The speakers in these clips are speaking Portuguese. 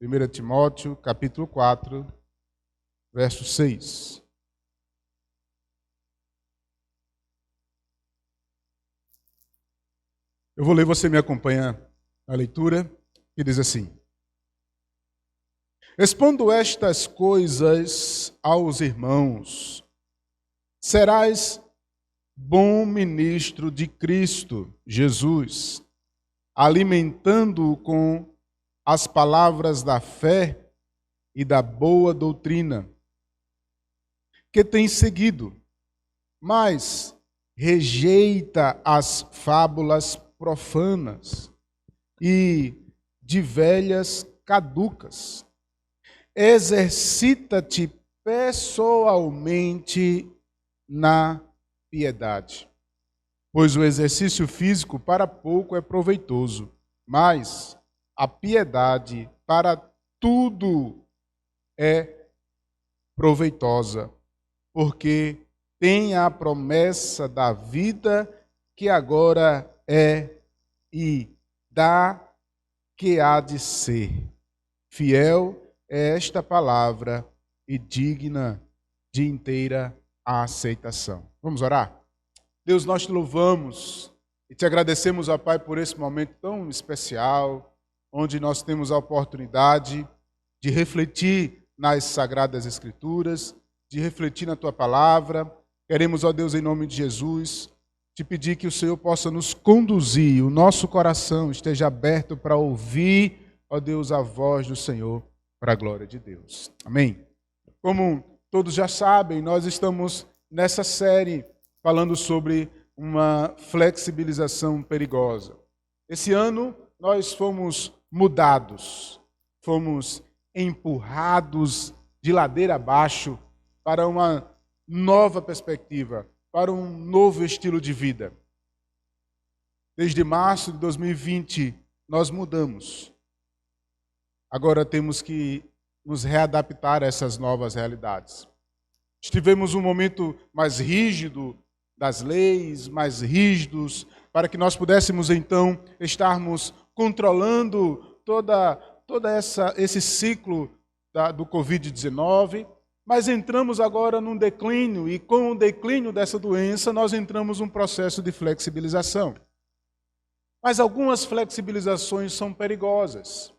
1 Timóteo, capítulo 4, verso 6. Eu vou ler, você me acompanha na leitura, que diz assim: Expondo estas coisas aos irmãos, serás bom ministro de Cristo Jesus, alimentando-o com as palavras da fé e da boa doutrina, que tem seguido, mas rejeita as fábulas profanas e de velhas caducas. Exercita-te pessoalmente na piedade, pois o exercício físico para pouco é proveitoso, mas a piedade para tudo é proveitosa, porque tem a promessa da vida que agora é e da que há de ser. Fiel é esta palavra e digna de inteira aceitação. Vamos orar? Deus, nós te louvamos e te agradecemos, ó Pai, por esse momento tão especial, onde nós temos a oportunidade de refletir nas Sagradas Escrituras, de refletir na Tua Palavra. Queremos, ó Deus, em nome de Jesus, te pedir que o Senhor possa nos conduzir, o nosso coração esteja aberto para ouvir, ó Deus, a voz do Senhor, para a glória de Deus. Amém? Como todos já sabem, nós estamos nessa série falando sobre uma flexibilização perigosa. Esse ano nós fomos mudados, fomos empurrados de ladeira abaixo para uma nova perspectiva, para um novo estilo de vida. Desde março de 2020 nós mudamos. Agora temos que nos readaptar a essas novas realidades. Tivemos um momento mais rígido das leis, mais rígidos, para que nós pudéssemos então estarmos controlando toda esse ciclo do Covid-19, mas entramos agora num declínio, e com o declínio dessa doença nós entramos num processo de flexibilização. Mas algumas flexibilizações são perigosas.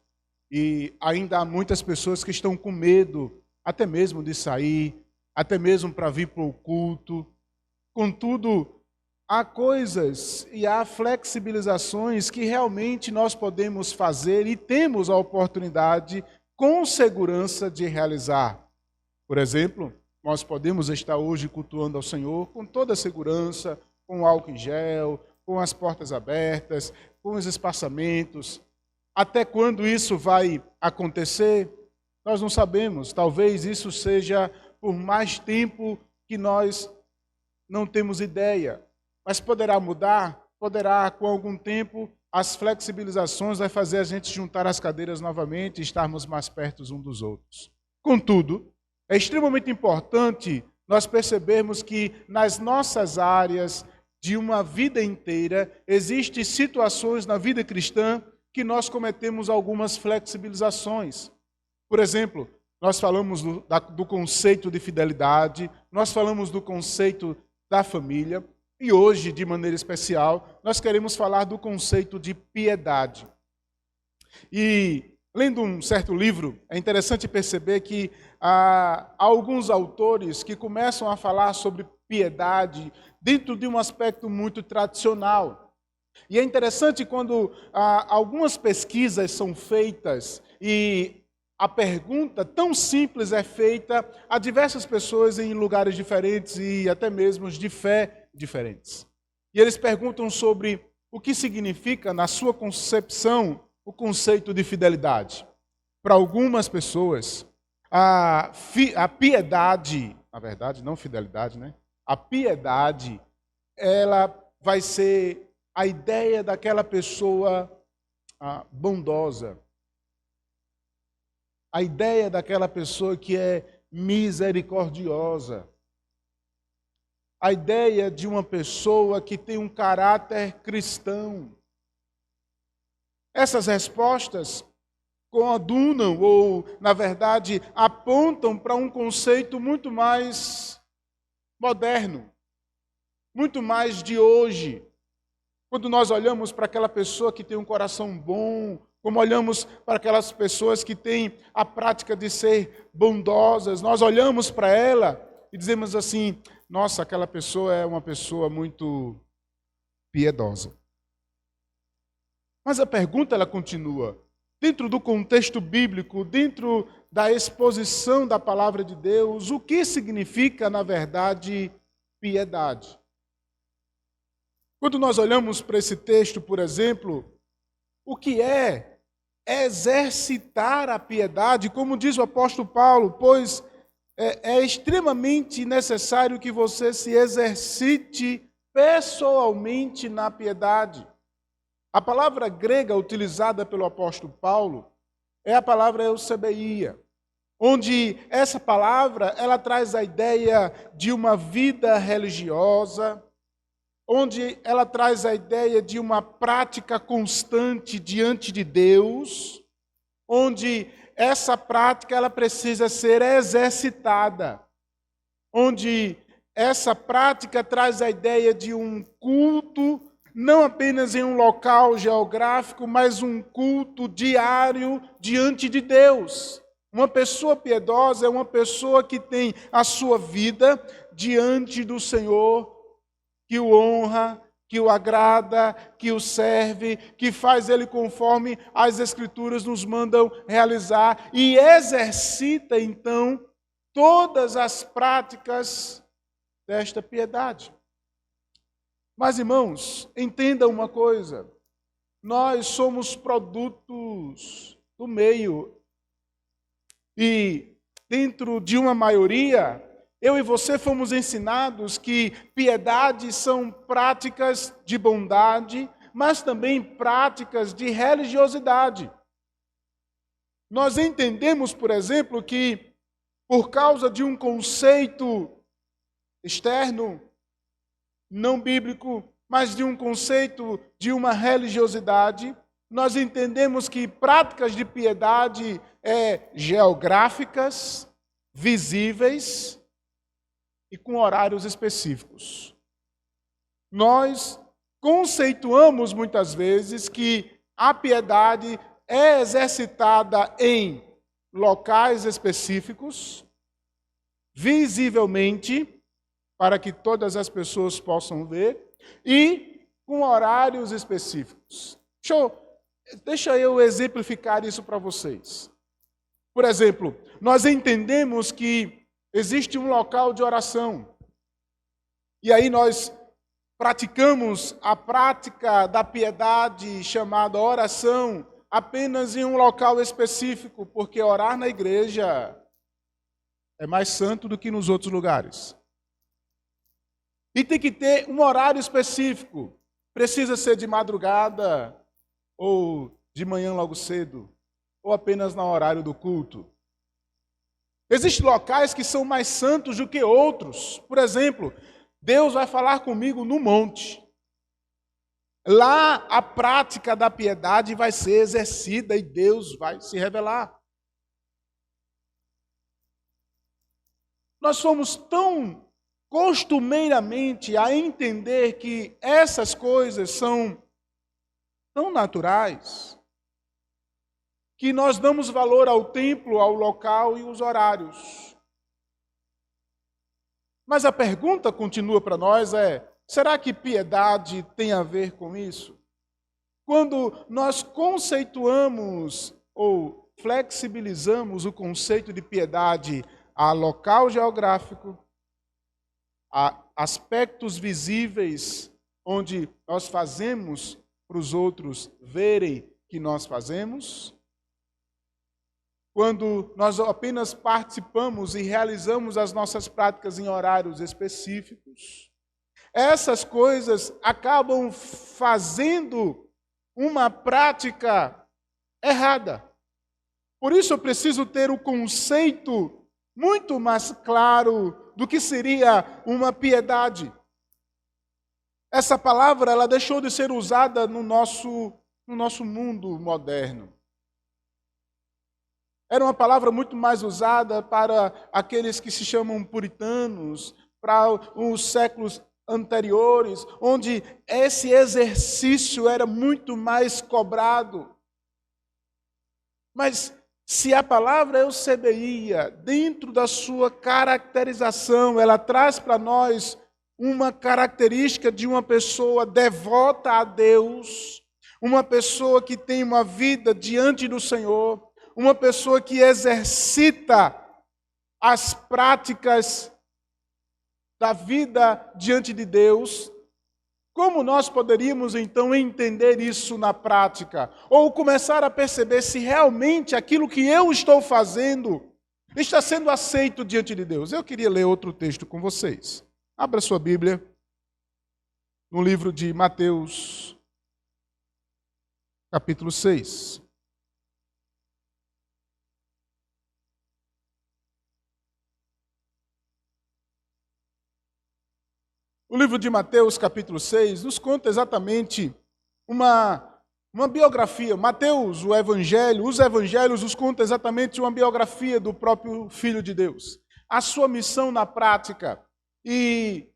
E ainda há muitas pessoas que estão com medo, até mesmo de sair, até mesmo para vir para o culto. Contudo, há coisas e há flexibilizações que realmente nós podemos fazer e temos a oportunidade com segurança de realizar. Por exemplo, nós podemos estar hoje cultuando ao Senhor com toda a segurança, com álcool em gel, com as portas abertas, com os espaçamentos. Até quando isso vai acontecer, nós não sabemos. Talvez isso seja por mais tempo que nós não temos ideia. Mas poderá mudar? Poderá, com algum tempo, as flexibilizações vai fazer a gente juntar as cadeiras novamente e estarmos mais perto uns dos outros. Contudo, é extremamente importante nós percebermos que nas nossas áreas de uma vida inteira, existem situações na vida cristã que nós cometemos algumas flexibilizações. Por exemplo, nós falamos do conceito de fidelidade, nós falamos do conceito da família, e hoje, de maneira especial, nós queremos falar do conceito de piedade. E, lendo um certo livro, é interessante perceber que há alguns autores que começam a falar sobre piedade dentro de um aspecto muito tradicional. E é interessante quando algumas pesquisas são feitas e a pergunta tão simples é feita a diversas pessoas em lugares diferentes e até mesmo de fé diferentes. E eles perguntam sobre o que significa, na sua concepção, o conceito de fidelidade. Para algumas pessoas, a piedade, na verdade, não fidelidade, né? A piedade, ela vai ser a ideia daquela pessoa bondosa. A ideia daquela pessoa que é misericordiosa. A ideia de uma pessoa que tem um caráter cristão. Essas respostas coadunam ou, na verdade, apontam para um conceito muito mais moderno, muito mais de hoje. Quando nós olhamos para aquela pessoa que tem um coração bom, como olhamos para aquelas pessoas que têm a prática de ser bondosas, nós olhamos para ela e dizemos assim: nossa, aquela pessoa é uma pessoa muito piedosa. Mas a pergunta ela continua. Dentro do contexto bíblico, dentro da exposição da palavra de Deus, o que significa, na verdade, piedade? Quando nós olhamos para esse texto, por exemplo, o que é exercitar a piedade, como diz o apóstolo Paulo, pois é extremamente necessário que você se exercite pessoalmente na piedade. A palavra grega utilizada pelo apóstolo Paulo é a palavra eusebeia, onde essa palavra ela traz a ideia de uma vida religiosa, onde ela traz a ideia de uma prática constante diante de Deus, onde essa prática ela precisa ser exercitada, onde essa prática traz a ideia de um culto, não apenas em um local geográfico, mas um culto diário diante de Deus. Uma pessoa piedosa é uma pessoa que tem a sua vida diante do Senhor, que o honra, que o agrada, que o serve, que faz ele conforme as Escrituras nos mandam realizar e exercita, então, todas as práticas desta piedade. Mas, irmãos, entenda uma coisa, nós somos produtos do meio e dentro de uma maioria, eu e você fomos ensinados que piedade são práticas de bondade, mas também práticas de religiosidade. Nós entendemos, por exemplo, que por causa de um conceito externo, não bíblico, mas de um conceito de uma religiosidade, nós entendemos que práticas de piedade geográficas, visíveis e com horários específicos. Nós conceituamos muitas vezes que a piedade é exercitada em locais específicos, visivelmente, para que todas as pessoas possam ver, e com horários específicos. Deixa eu exemplificar isso para vocês. Por exemplo, nós entendemos que existe um local de oração, e aí nós praticamos a prática da piedade chamada oração apenas em um local específico, porque orar na igreja é mais santo do que nos outros lugares. E tem que ter um horário específico. Precisa ser de madrugada, ou de manhã logo cedo, ou apenas no horário do culto. Existem locais que são mais santos do que outros. Por exemplo, Deus vai falar comigo no monte. Lá a prática da piedade vai ser exercida e Deus vai se revelar. Nós fomos tão costumeiramente a entender que essas coisas são tão naturais que nós damos valor ao templo, ao local e os horários. Mas a pergunta continua para nós será que piedade tem a ver com isso? Quando nós conceituamos ou flexibilizamos o conceito de piedade a local geográfico, a aspectos visíveis, onde nós fazemos para os outros verem que nós fazemos, quando nós apenas participamos e realizamos as nossas práticas em horários específicos, essas coisas acabam fazendo uma prática errada. Por isso eu preciso ter o conceito muito mais claro do que seria uma piedade. Essa palavra ela deixou de ser usada no nosso mundo moderno. Era uma palavra muito mais usada para aqueles que se chamam puritanos, para os séculos anteriores, onde esse exercício era muito mais cobrado. Mas se a palavra eusebeia, dentro da sua caracterização, ela traz para nós uma característica de uma pessoa devota a Deus, uma pessoa que tem uma vida diante do Senhor, uma pessoa que exercita as práticas da vida diante de Deus. Como nós poderíamos então entender isso na prática? Ou começar a perceber se realmente aquilo que eu estou fazendo está sendo aceito diante de Deus? Eu queria ler outro texto com vocês. Abra sua Bíblia no livro de Mateus, capítulo 6. O livro de Mateus, capítulo 6, nos conta exatamente uma biografia. Mateus, o Evangelho, os Evangelhos nos contam exatamente uma biografia do próprio Filho de Deus. A sua missão na prática. E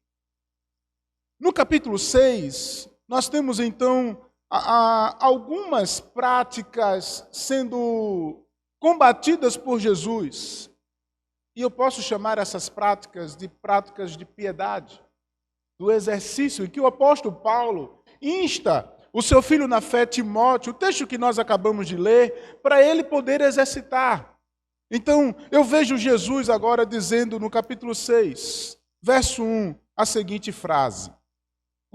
no capítulo 6, nós temos então algumas práticas sendo combatidas por Jesus. E eu posso chamar essas práticas de piedade, do exercício em que o apóstolo Paulo insta o seu filho na fé, Timóteo, o texto que nós acabamos de ler, para ele poder exercitar. Então, eu vejo Jesus agora dizendo no capítulo 6, verso 1, a seguinte frase: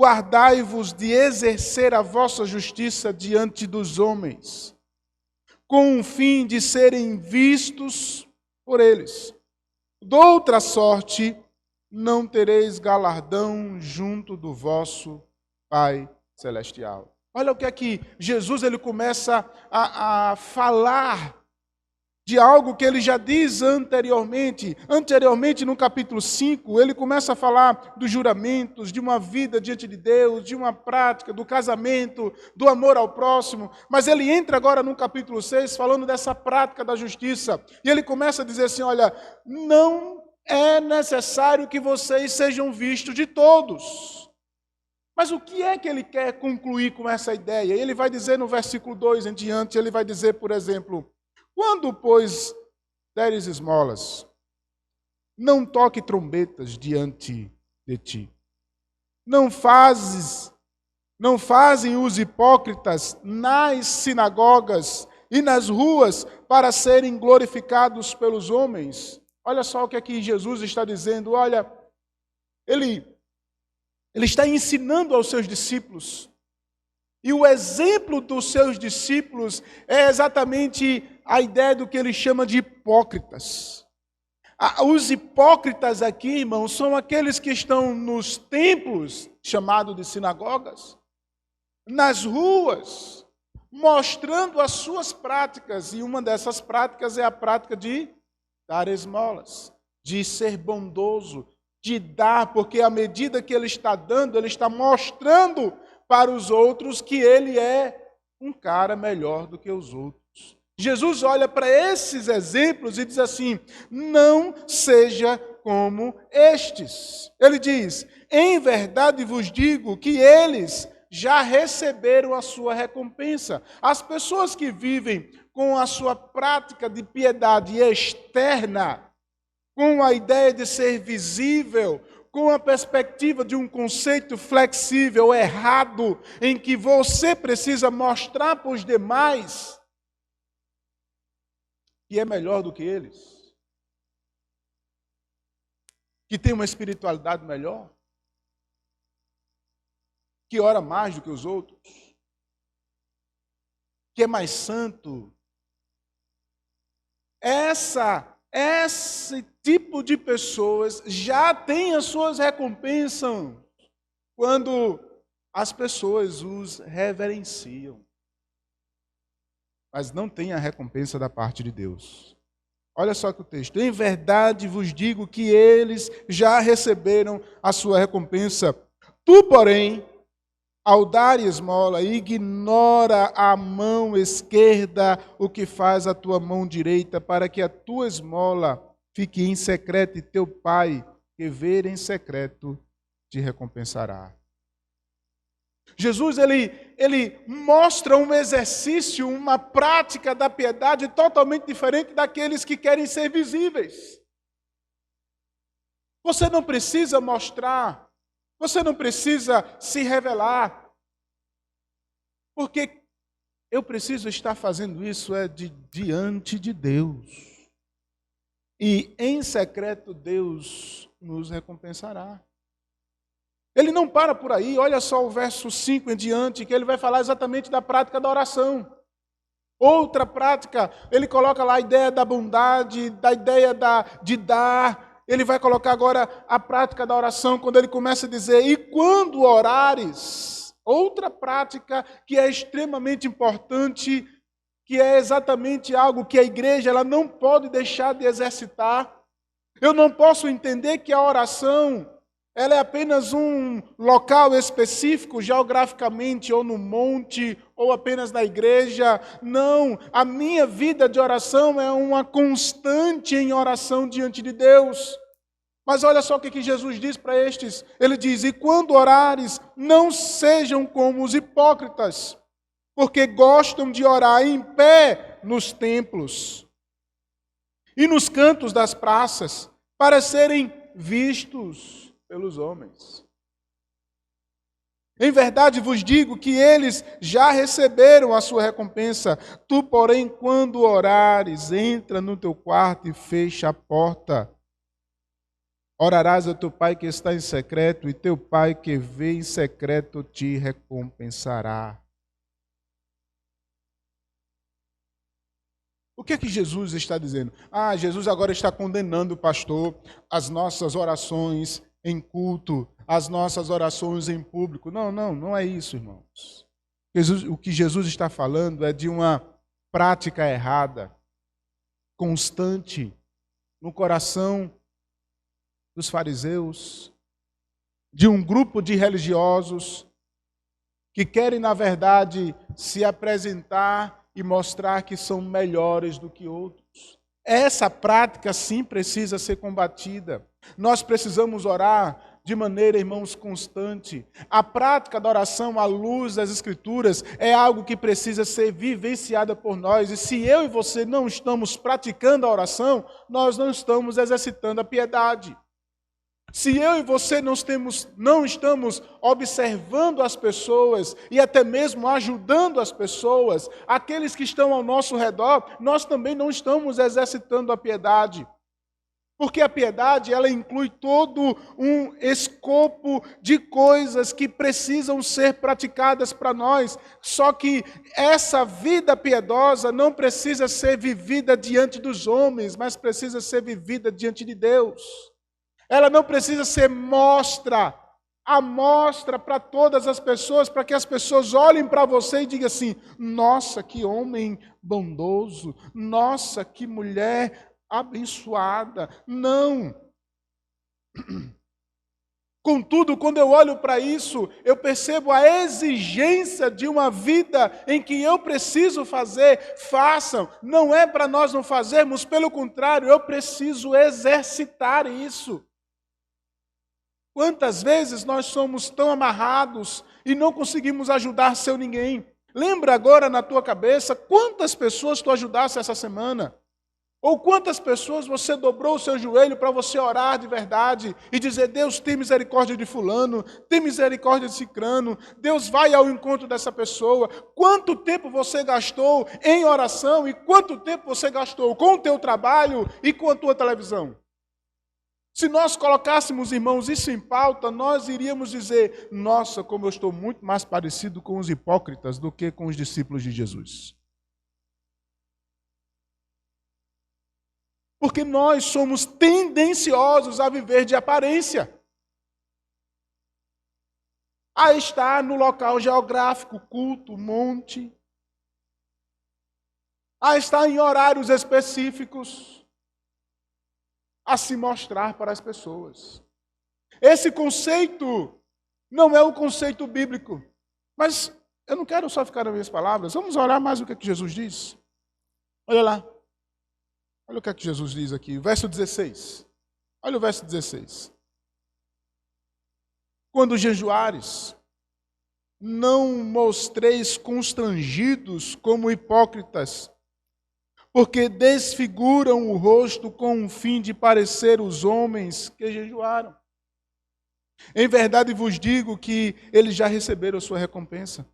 guardai-vos de exercer a vossa justiça diante dos homens, com o fim de serem vistos por eles. De outra sorte, não tereis galardão junto do vosso Pai Celestial. Olha o que é que Jesus ele começa a falar de algo que ele já diz anteriormente. Anteriormente, no capítulo 5, ele começa a falar dos juramentos, de uma vida diante de Deus, de uma prática, do casamento, do amor ao próximo. Mas ele entra agora no capítulo 6 falando dessa prática da justiça. E ele começa a dizer assim, olha, não é necessário que vocês sejam vistos de todos. Mas o que é que ele quer concluir com essa ideia? Ele vai dizer no versículo 2 em diante, ele vai dizer, por exemplo, quando, pois, deres esmolas, não toque trombetas diante de ti. Não fazem os hipócritas nas sinagogas e nas ruas para serem glorificados pelos homens. Olha só o que aqui Jesus está dizendo. Olha, ele está ensinando aos seus discípulos. E o exemplo dos seus discípulos é exatamente a ideia do que ele chama de hipócritas. Os hipócritas aqui, irmãos, são aqueles que estão nos templos, chamados de sinagogas, nas ruas, mostrando as suas práticas. E uma dessas práticas é a prática de dar esmolas, de ser bondoso, de dar, porque à medida que ele está dando, ele está mostrando para os outros que ele é um cara melhor do que os outros. Jesus olha para esses exemplos e diz assim, não seja como estes. Ele diz, em verdade vos digo que eles já receberam a sua recompensa. As pessoas que vivem com a sua prática de piedade externa, com a ideia de ser visível, com a perspectiva de um conceito flexível, errado, em que você precisa mostrar para os demais que é melhor do que eles, que tem uma espiritualidade melhor, que ora mais do que os outros, que é mais santo. Esse tipo de pessoas já tem as suas recompensas quando as pessoas os reverenciam. Mas não tem a recompensa da parte de Deus. Olha só que o texto. Em verdade vos digo que eles já receberam a sua recompensa. Tu, porém, ao dar esmola, ignora a mão esquerda o que faz a tua mão direita, para que a tua esmola fique em secreto e teu pai, que vê em secreto, te recompensará. Jesus, ele mostra um exercício, uma prática da piedade totalmente diferente daqueles que querem ser visíveis. Você não precisa mostrar, você não precisa se revelar, porque eu preciso estar fazendo isso diante de Deus. E em secreto Deus nos recompensará. Ele não para por aí, olha só o verso 5 em diante, que ele vai falar exatamente da prática da oração. Outra prática, ele coloca lá a ideia da bondade, da ideia de dar. Ele vai colocar agora a prática da oração, quando ele começa a dizer, e quando orares, outra prática que é extremamente importante, que é exatamente algo que a igreja ela não pode deixar de exercitar. Eu não posso entender que a oração ela é apenas um local específico, geograficamente, ou no monte, ou apenas na igreja. Não, a minha vida de oração é uma constante em oração diante de Deus. Mas olha só o que Jesus diz para estes. Ele diz, e quando orares, não sejam como os hipócritas, porque gostam de orar em pé nos templos e nos cantos das praças, para serem vistos pelos homens. Em verdade vos digo que eles já receberam a sua recompensa. Tu, porém, quando orares, entra no teu quarto e fecha a porta. Orarás ao teu pai que está em secreto, e teu pai que vê em secreto te recompensará. O que é que Jesus está dizendo? Jesus agora está condenando o pastor, as nossas orações em culto, as nossas orações em público. Não é isso, irmãos. O que Jesus está falando é de uma prática errada, constante, no coração dos fariseus, de um grupo de religiosos que querem, na verdade, se apresentar e mostrar que são melhores do que outros. Essa prática, sim, precisa ser combatida. Nós precisamos orar de maneira, irmãos, constante. A prática da oração à luz das Escrituras é algo que precisa ser vivenciada por nós. E se eu e você não estamos praticando a oração, nós não estamos exercitando a piedade. Se eu e você não estamos observando as pessoas e até mesmo ajudando as pessoas, aqueles que estão ao nosso redor, nós também não estamos exercitando a piedade. Porque a piedade, ela inclui todo um escopo de coisas que precisam ser praticadas para nós. Só que essa vida piedosa não precisa ser vivida diante dos homens, mas precisa ser vivida diante de Deus. Ela não precisa ser amostra para todas as pessoas, para que as pessoas olhem para você e digam assim, nossa, que homem bondoso, nossa, que mulher abençoada. Não. Contudo, quando eu olho para isso, eu percebo a exigência de uma vida em que eu preciso fazer, façam. Não é para nós não fazermos, pelo contrário, eu preciso exercitar isso. Quantas vezes nós somos tão amarrados e não conseguimos ajudar seu ninguém? Lembra agora na tua cabeça quantas pessoas tu ajudaste essa semana? Ou quantas pessoas você dobrou o seu joelho para você orar de verdade e dizer, Deus, tem misericórdia de fulano, tem misericórdia de cicrano, Deus vai ao encontro dessa pessoa. Quanto tempo você gastou em oração e quanto tempo você gastou com o teu trabalho e com a tua televisão? Se nós colocássemos, irmãos, isso em pauta, nós iríamos dizer, nossa, como eu estou muito mais parecido com os hipócritas do que com os discípulos de Jesus. Porque nós somos tendenciosos a viver de aparência. A estar no local geográfico, culto, monte. A estar em horários específicos. A se mostrar para as pessoas. Esse conceito não é um conceito bíblico. Mas eu não quero só ficar nas minhas palavras. Vamos olhar mais o que é que Jesus diz. Olha lá. Olha o que é que Jesus diz aqui. Verso 16. Olha o verso 16. Quando jejuares, não mostreis constrangidos como hipócritas, porque desfiguram o rosto com o fim de parecer os homens que jejuaram. Em verdade vos digo que eles já receberam a sua recompensa.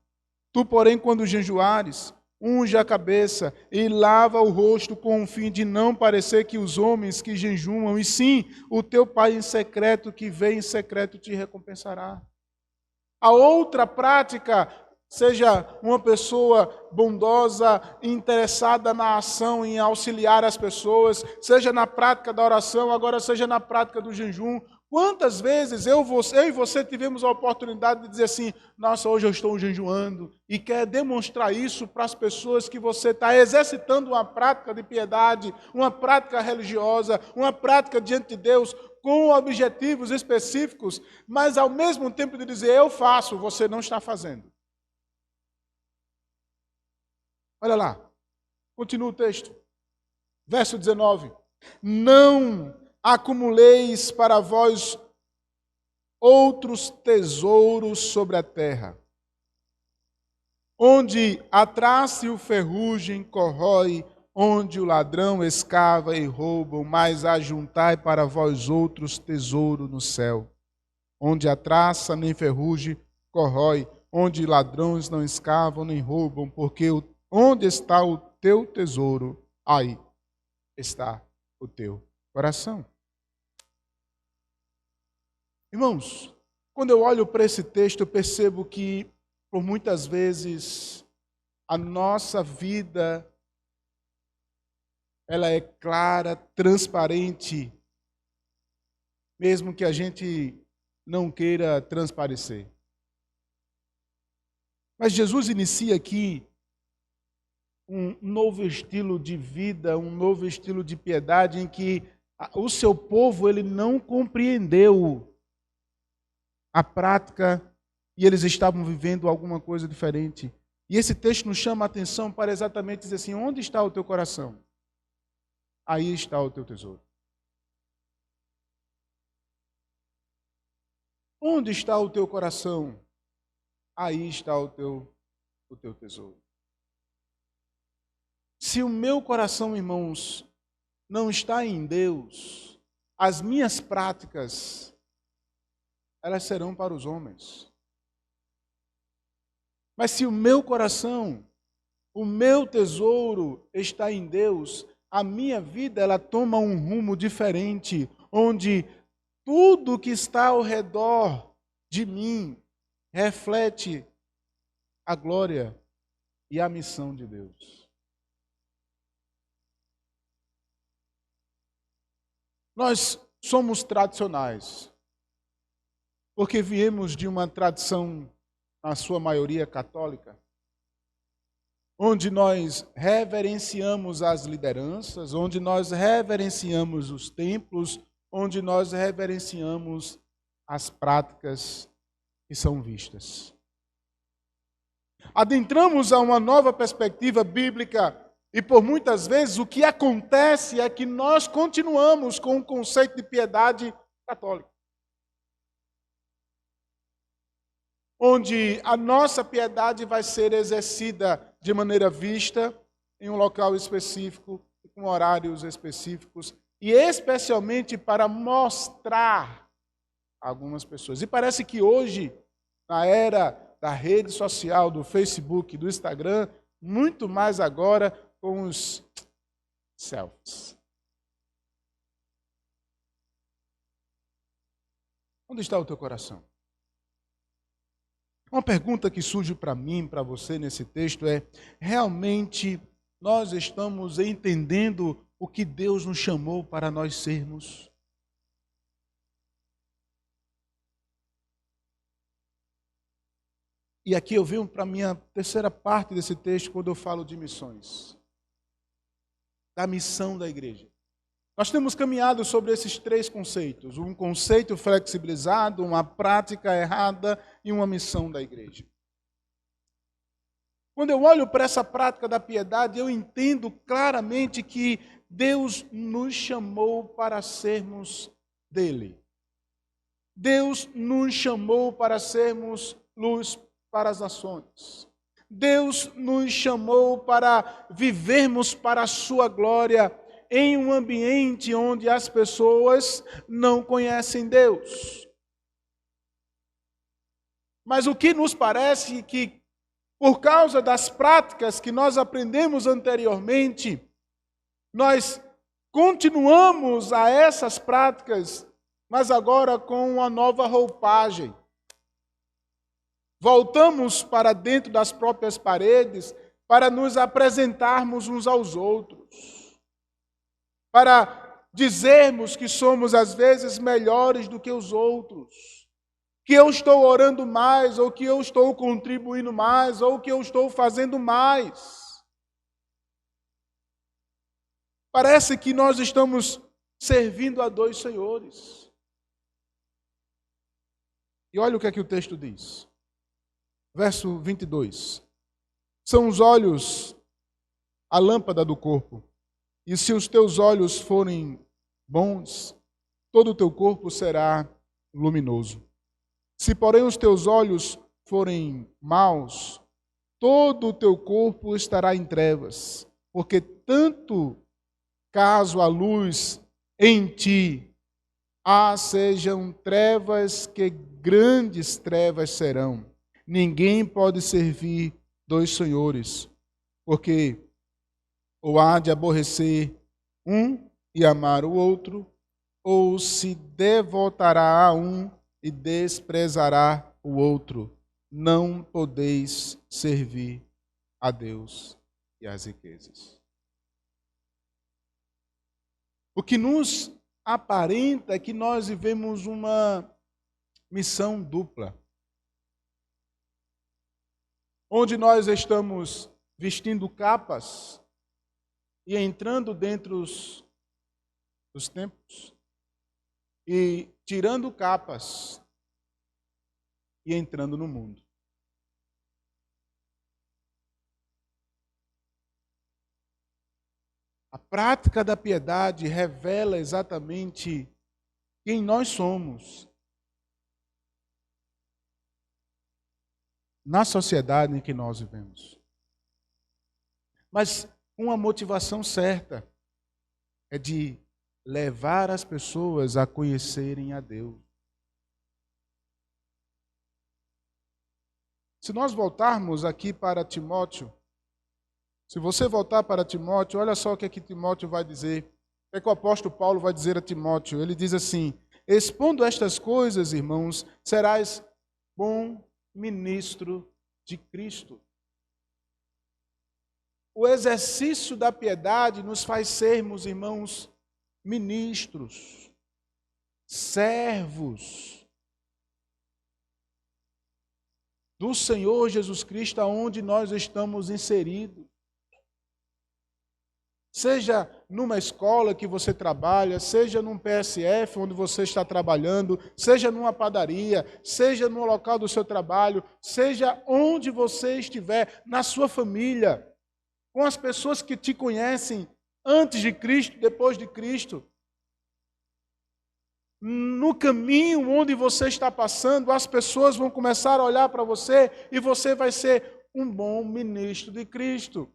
Tu, porém, quando jejuares, unge a cabeça e lava o rosto com o fim de não parecer que os homens que jejuam, e sim o teu Pai em secreto, que vem em secreto, te recompensará. A outra prática, seja uma pessoa bondosa, interessada na ação, em auxiliar as pessoas, seja na prática da oração, agora seja na prática do jejum. Quantas vezes eu e você tivemos a oportunidade de dizer assim, nossa, hoje eu estou jejuando, e quer demonstrar isso para as pessoas que você está exercitando uma prática de piedade, uma prática religiosa, uma prática diante de Deus, com objetivos específicos, mas ao mesmo tempo de dizer, eu faço, você não está fazendo. Olha lá, continua o texto. Verso 19. Não acumuleis para vós outros tesouros sobre a terra, onde a traça e o ferrugem corrói, onde o ladrão escava e rouba, mas ajuntai para vós outros tesouro no céu, onde a traça nem ferrugem corrói, onde ladrões não escavam nem roubam, porque onde está o teu tesouro, aí está o teu coração. Irmãos, quando eu olho para esse texto, eu percebo que, por muitas vezes, a nossa vida, ela é clara, transparente, mesmo que a gente não queira transparecer. Mas Jesus inicia aqui um novo estilo de vida, um novo estilo de piedade, em que o seu povo ele não compreendeu a prática e eles estavam vivendo alguma coisa diferente. E esse texto nos chama a atenção para exatamente dizer assim, onde está o teu coração? Aí está o teu tesouro. Onde está o teu coração? Aí está o teu tesouro. Se o meu coração, irmãos, não está em Deus, as minhas práticas, elas serão para os homens. Mas se o meu coração, o meu tesouro está em Deus, a minha vida ela toma um rumo diferente, onde tudo que está ao redor de mim reflete a glória e a missão de Deus. Nós somos tradicionais, porque viemos de uma tradição, na sua maioria católica, onde nós reverenciamos as lideranças, onde nós reverenciamos os templos, onde nós reverenciamos as práticas que são vistas. Adentramos a uma nova perspectiva bíblica e por muitas vezes o que acontece é que nós continuamos com o conceito de piedade católica, onde a nossa piedade vai ser exercida de maneira vista, em um local específico, com horários específicos, e especialmente para mostrar a algumas pessoas. E parece que hoje, na era da rede social, do Facebook, do Instagram, muito mais agora com os selfies. Onde está o teu coração? Uma pergunta que surge para mim, para você nesse texto é: realmente nós estamos entendendo o que Deus nos chamou para nós sermos? E aqui eu venho para a minha terceira parte desse texto, quando eu falo de missões. Da missão da igreja. Nós temos caminhado sobre esses três conceitos: um conceito flexibilizado, uma prática errada e uma missão da igreja. Quando eu olho para essa prática da piedade, eu entendo claramente que Deus nos chamou para sermos dele. Deus nos chamou para sermos luz para as nações. Deus nos chamou para vivermos para a sua glória em um ambiente onde as pessoas não conhecem Deus. Mas o que nos parece que, por causa das práticas que nós aprendemos anteriormente, nós continuamos a essas práticas, mas agora com uma nova roupagem. Voltamos para dentro das próprias paredes para nos apresentarmos uns aos outros, para dizermos que somos às vezes melhores do que os outros, que eu estou orando mais, ou que eu estou contribuindo mais, ou que eu estou fazendo mais. Parece que nós estamos servindo a dois senhores. E olha o que é que o texto diz. Verso 22. São os olhos a lâmpada do corpo. E se os teus olhos forem bons, todo o teu corpo será luminoso. Se, porém, os teus olhos forem maus, todo o teu corpo estará em trevas. Porque tanto caso a luz em ti sejam trevas, que grandes trevas serão. Ninguém pode servir dois senhores, porque ou há de aborrecer um e amar o outro, ou se devotará a um e desprezará o outro. Não podeis servir a Deus e às riquezas. O que nos aparenta é que nós vivemos uma missão dupla, onde nós estamos vestindo capas e entrando dentro dos templos, e tirando capas e entrando no mundo. A prática da piedade revela exatamente quem nós somos na sociedade em que nós vivemos. Mas com a motivação certa, é de levar as pessoas a conhecerem a Deus. Se nós voltarmos aqui para Timóteo, se você voltar para Timóteo, olha só o que é que Timóteo vai dizer. O que é que o apóstolo Paulo vai dizer a Timóteo? Ele diz assim: expondo estas coisas, irmãos, serás bom ministro de Cristo. O exercício da piedade nos faz sermos, irmãos, ministros, servos do Senhor Jesus Cristo, aonde nós estamos inseridos. Seja numa escola que você trabalha, seja num PSF onde você está trabalhando, seja numa padaria, seja no local do seu trabalho, seja onde você estiver, na sua família, com as pessoas que te conhecem antes de Cristo, depois de Cristo. No caminho onde você está passando, as pessoas vão começar a olhar para você e você vai ser um bom ministro de Cristo.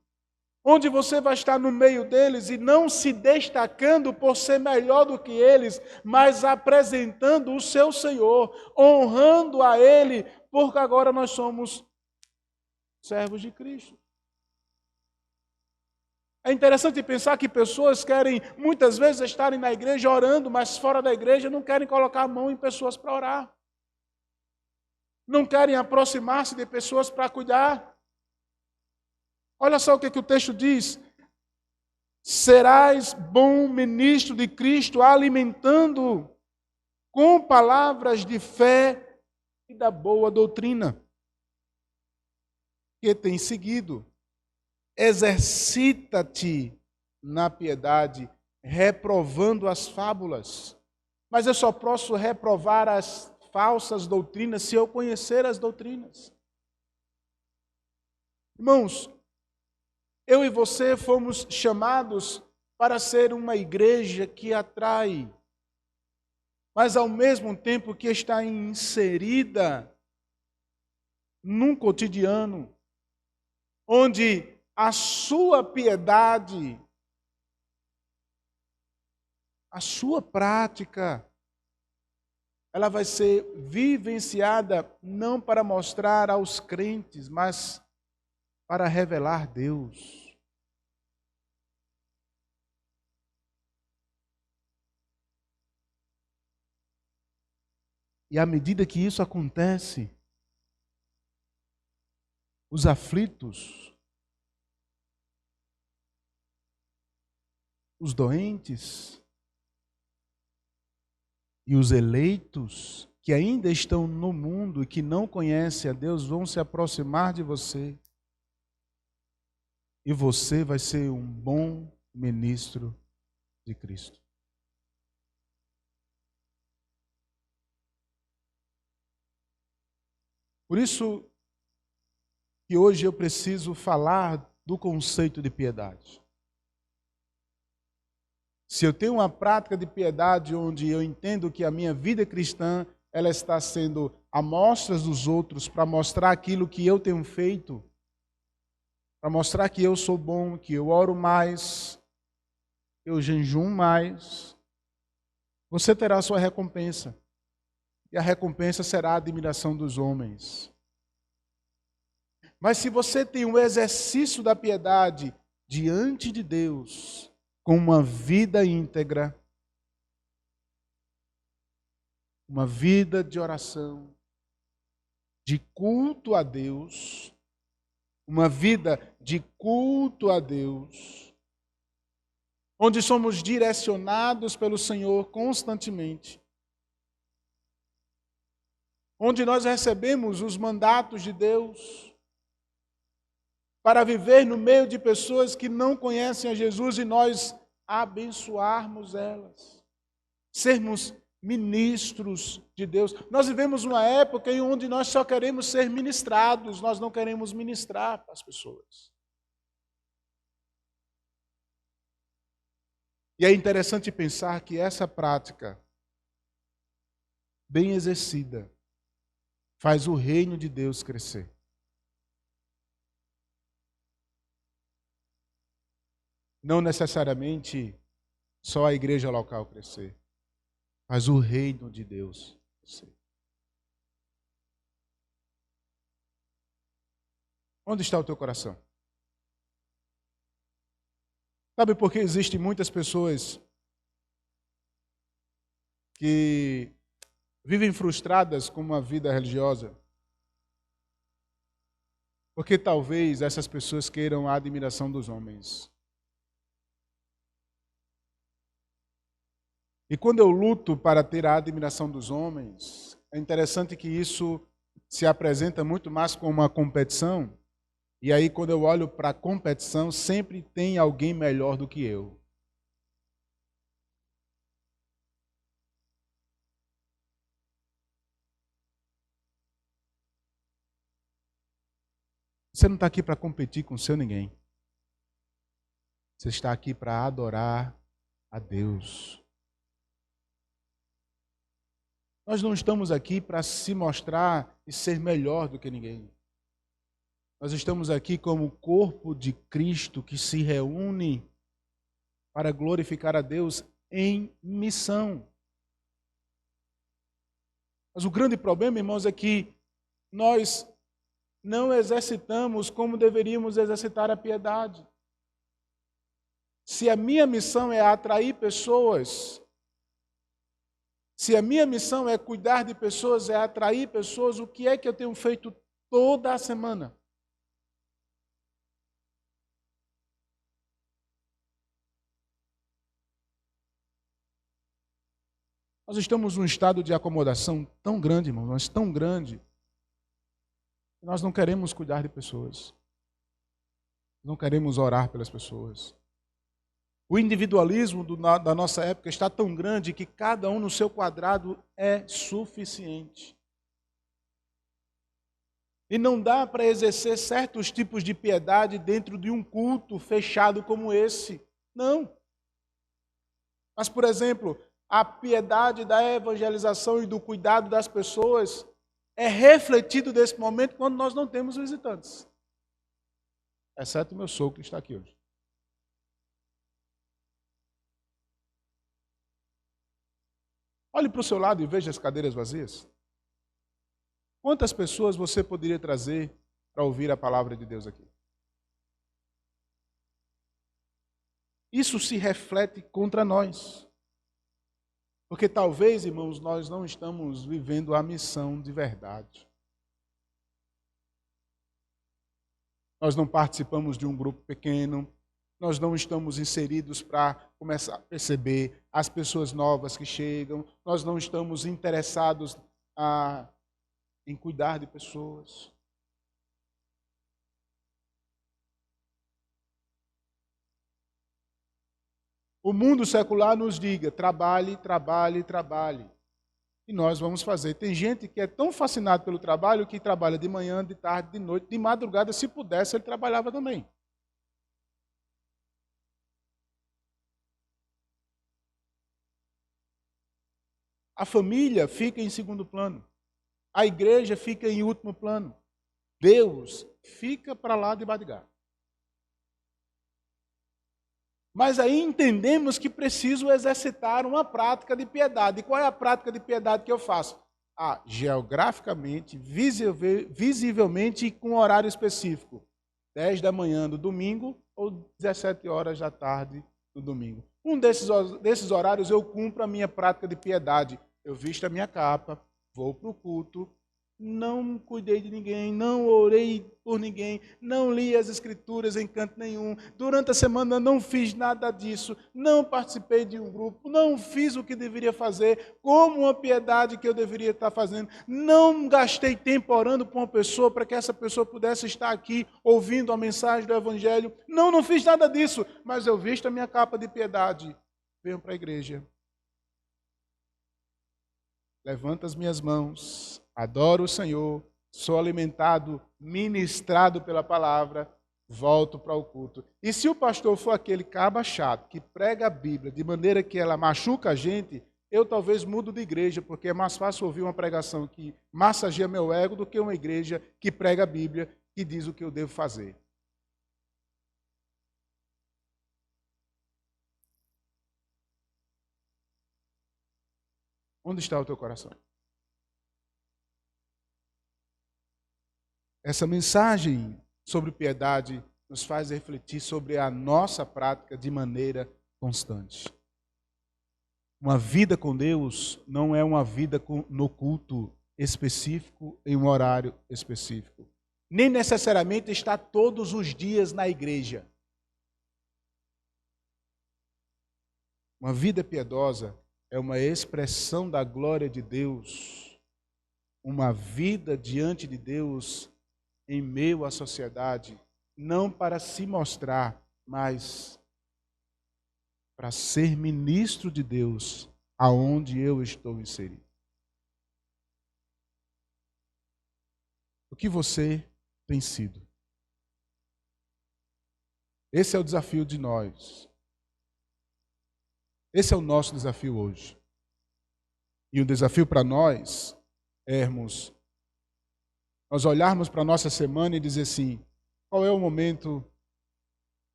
Onde você vai estar no meio deles e não se destacando por ser melhor do que eles, mas apresentando o seu Senhor, honrando a Ele, porque agora nós somos servos de Cristo. É interessante pensar que pessoas querem muitas vezes estarem na igreja orando, mas fora da igreja não querem colocar a mão em pessoas para orar. Não querem aproximar-se de pessoas para cuidar. Olha só o que o texto diz. Serás bom ministro de Cristo, alimentando com palavras de fé e da boa doutrina que tem seguido. Exercita-te na piedade, reprovando as fábulas. Mas eu só posso reprovar as falsas doutrinas se eu conhecer as doutrinas. Irmãos, eu e você fomos chamados para ser uma igreja que atrai, mas ao mesmo tempo que está inserida num cotidiano, onde a sua piedade, a sua prática, ela vai ser vivenciada não para mostrar aos crentes, mas para revelar Deus. E à medida que isso acontece, os aflitos, os doentes e os eleitos que ainda estão no mundo e que não conhecem a Deus vão se aproximar de você. E você vai ser um bom ministro de Cristo. Por isso que hoje eu preciso falar do conceito de piedade. Se eu tenho uma prática de piedade onde eu entendo que a minha vida cristã ela está sendo amostras dos outros para mostrar aquilo que eu tenho feito, para mostrar que eu sou bom, que eu oro mais, eu jejum mais, você terá a sua recompensa. E a recompensa será a admiração dos homens. Mas se você tem um exercício da piedade diante de Deus, com uma vida íntegra, uma vida de oração, de culto a Deus, uma vida de culto a Deus, onde somos direcionados pelo Senhor constantemente, onde nós recebemos os mandatos de Deus para viver no meio de pessoas que não conhecem a Jesus e nós abençoarmos elas, sermos ministros de Deus. Nós vivemos uma época em onde nós só queremos ser ministrados, nós não queremos ministrar para as pessoas. E é interessante pensar que essa prática, bem exercida, faz o reino de Deus crescer. Não necessariamente só a igreja local crescer, mas o reino de Deus crescer. Onde está o teu coração? Sabe por que existem muitas pessoas que vivem frustradas com uma vida religiosa? Porque talvez essas pessoas queiram a admiração dos homens. E quando eu luto para ter a admiração dos homens, é interessante que isso se apresenta muito mais como uma competição. E aí, quando eu olho para a competição, sempre tem alguém melhor do que eu. Você não está aqui para competir com o seu ninguém. Você está aqui para adorar a Deus. Nós não estamos aqui para se mostrar e ser melhor do que ninguém. Nós estamos aqui como o corpo de Cristo que se reúne para glorificar a Deus em missão. Mas o grande problema, irmãos, é que nós não exercitamos como deveríamos exercitar a piedade. Se a minha missão é atrair pessoas, se a minha missão é cuidar de pessoas, é atrair pessoas, o que é que eu tenho feito toda a semana? Nós estamos num estado de acomodação tão grande, irmão, mas tão grande, que nós não queremos cuidar de pessoas. Não queremos orar pelas pessoas. O individualismo da nossa época está tão grande que cada um no seu quadrado é suficiente. E não dá para exercer certos tipos de piedade dentro de um culto fechado como esse. Não. Mas, por exemplo, a piedade da evangelização e do cuidado das pessoas é refletido nesse momento quando nós não temos visitantes. Exceto o meu sogro que está aqui hoje. Olhe para o seu lado e veja as cadeiras vazias. Quantas pessoas você poderia trazer para ouvir a palavra de Deus aqui? Isso se reflete contra nós. Porque talvez, irmãos, nós não estamos vivendo a missão de verdade. Nós não participamos de um grupo pequeno, nós não estamos inseridos para começar a perceber as pessoas novas que chegam, nós não estamos interessados em cuidar de pessoas. O mundo secular nos diga, trabalhe, trabalhe, trabalhe. E nós vamos fazer. Tem gente que é tão fascinado pelo trabalho que trabalha de manhã, de tarde, de noite, de madrugada. Se pudesse, ele trabalhava também. A família fica em segundo plano. A igreja fica em último plano. Deus fica para lá de Badigar. Mas aí entendemos que preciso exercitar uma prática de piedade. E qual é a prática de piedade que eu faço? Geograficamente, visivelmente e com horário específico. 10 da manhã do domingo ou 17 horas da tarde do domingo. Um desses horários eu cumpro a minha prática de piedade. Eu visto a minha capa, vou para o culto, não cuidei de ninguém, não orei por ninguém, não li as escrituras em canto nenhum. Durante a semana não fiz nada disso, não participei de um grupo, não fiz o que deveria fazer, como uma piedade que eu deveria estar fazendo. Não gastei tempo orando por uma pessoa para que essa pessoa pudesse estar aqui ouvindo a mensagem do Evangelho. Não fiz nada disso, mas eu visto a minha capa de piedade. Venho para a igreja. Levanto as minhas mãos, adoro o Senhor, sou alimentado, ministrado pela palavra, volto para o culto. E se o pastor for aquele caba chato que prega a Bíblia de maneira que ela machuca a gente, eu talvez mudo de igreja, porque é mais fácil ouvir uma pregação que massageia meu ego do que uma igreja que prega a Bíblia, que diz o que eu devo fazer. Onde está o teu coração? Essa mensagem sobre piedade nos faz refletir sobre a nossa prática de maneira constante. Uma vida com Deus não é uma vida no culto específico, em um horário específico. Nem necessariamente está todos os dias na igreja. Uma vida piedosa é uma expressão da glória de Deus. Uma vida diante de Deus em meio à sociedade, não para se mostrar, mas para ser ministro de Deus aonde eu estou inserido. O que você tem sido? Esse é o desafio de nós. Esse é o nosso desafio hoje. E o desafio para nós é nós olharmos para a nossa semana e dizer assim, qual é o momento,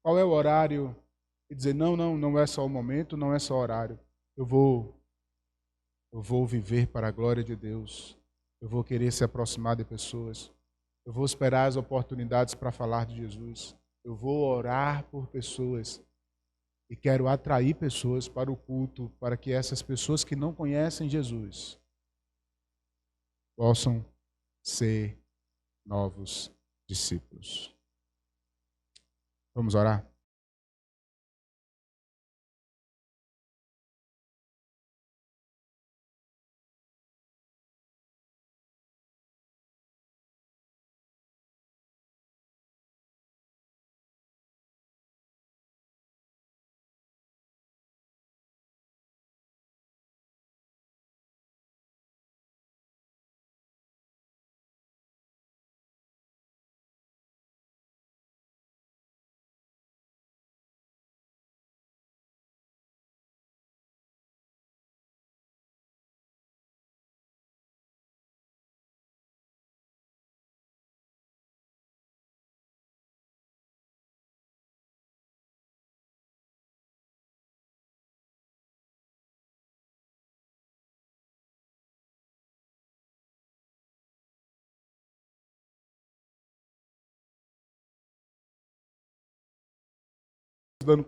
qual é o horário, e dizer, não é só o momento, não é só o horário. Eu vou viver para a glória de Deus. Eu vou querer se aproximar de pessoas. Eu vou esperar as oportunidades para falar de Jesus. Eu vou orar por pessoas. E quero atrair pessoas para o culto, para que essas pessoas que não conhecem Jesus possam ser novos discípulos. Vamos orar? dando